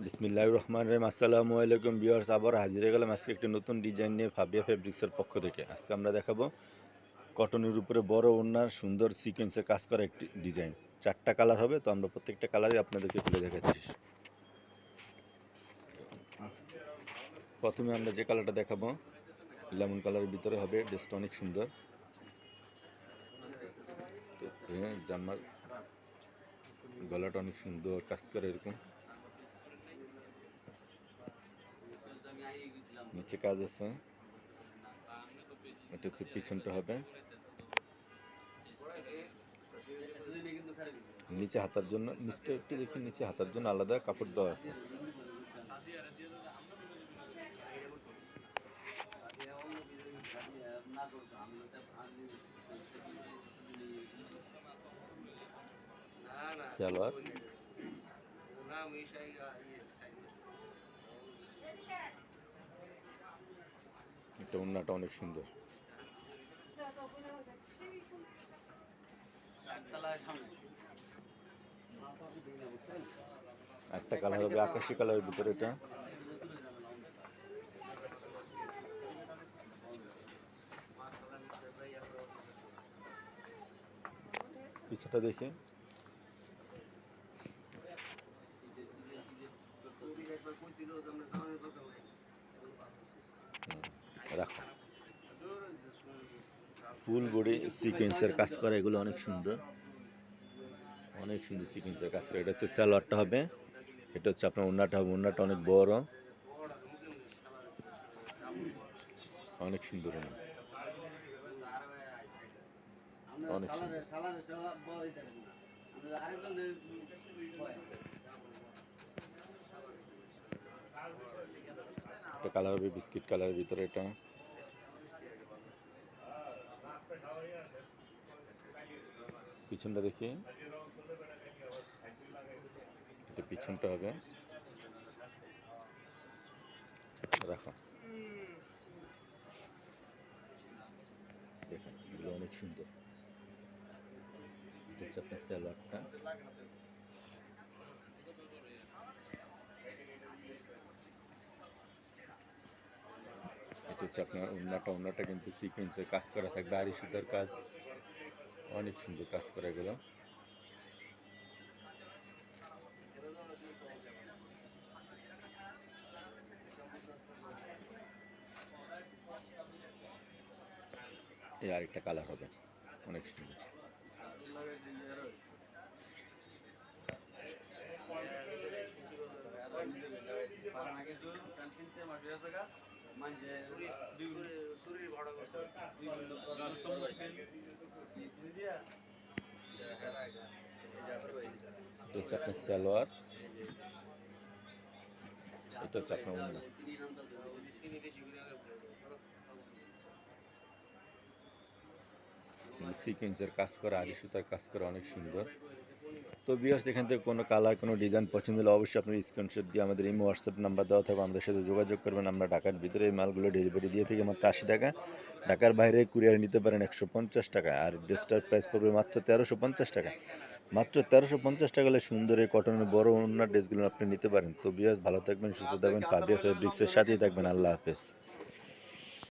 বিসমিল্লাহির রহমানির রহিম। আসসালামু আলাইকুম ভিউয়ার্স, আবার হাজির হয়ে গেলাম আজকে একটি নতুন ডিজাইন নিয়ে ফাবিয়া ফেব্রিক্সের পক্ষ থেকে। আজকে আমরা দেখাবো কটনের উপরে বড় ওড়নার সুন্দর সিকোয়েন্সে কাজ করা একটি ডিজাইন। 4টা কালার হবে, তো আমরা প্রত্যেকটা কালারই আপনাদেরকে খুলে দেখাচ্ছি। প্রথমে আমরা যে কালারটা দেখাবো লেমন কালারের ভিতরে হবে, ড্রেসটা অনেক সুন্দর। জামার গলাটা অনেক সুন্দর কাজ করে এরকম, নিচে কাজ আছে। এটা হচ্ছে পিছনটা হবে, নিচে হাতার জন্য নিচটা একটু দেখি, নিচে হাতার জন্য আলাদা কাপড় দেওয়া আছে। সালোয়ার, এটা ওড়নাটা অনেক সুন্দর। একটা কালার হবে আকাশি কালারের ভিতরে, এটা পিছটা দেখি। রাখো, ফুল বডি সিকোয়েন্সের কাজ করা, এগুলো অনেক সুন্দর, অনেক সুন্দর সিকোয়েন্সের কাজ করা। এটা হচ্ছে সালোয়ারটা হবে, এটা হচ্ছে আপনার ওড়নাটা হবে। ওড়নাটা অনেক বড়, অনেক সুন্দর ওড়না, অনেক সুন্দর। একটা কালার হবে বিস্কিট কালারের ভিতরে, এটা পিছনটা দেখি। এটা পিছনটা হবে, রাখো, দেখেন এগুলো অনেক সুন্দর। এটা হচ্ছে আপনার সালোয়ারটা, এটা হচ্ছে আপনার ওড়নাটা। ওড়নাটা কিন্তু সিকোয়েন্সের কাজ করা থাকবে, আড়ি সুতার কাজ, অনেক সুন্দর কাজ করা এগুলো। এই আরেকটা কালার হবে, অনেক সুন্দর। এটা হচ্ছে আপনার সালোয়ার, এটা হচ্ছে আপনার ওড়না। সিকোয়েন্সের কাজ করা, আড়ি সুতার কাজ করা, অনেক সুন্দর। তো ভিউয়ার্স, এখান থেকে কোনো কালার, কোনো ডিজাইন পছন্দ হলে অবশ্যই আপনার স্ক্রিনশট দিয়ে আমাদের এই হোয়াটসঅ্যাপ নাম্বার দেওয়া থাকবে, আমাদের সাথে যোগাযোগ করবেন। আমরা ঢাকার ভিতরে এই মালগুলো ডেলিভারি দিয়ে থাকি মাত্র 80 টাকা। ঢাকার বাইরে কুরিয়ার নিতে পারেন 150 টাকা। আর ড্রেসটার প্রাইস পড়বে মাত্র 1350 টাকা। মাত্র 1350 টাকা হলে সুন্দর এই কটনের বড় ওড়নার ড্রেসগুলো আপনি নিতে পারেন। তো ভিউয়ার্স, ভালো থাকবেন, সুস্থ থাকবেন, ফাবিয়া ফেব্রিক্সের সাথেই থাকবেন। আল্লাহ হাফেজ।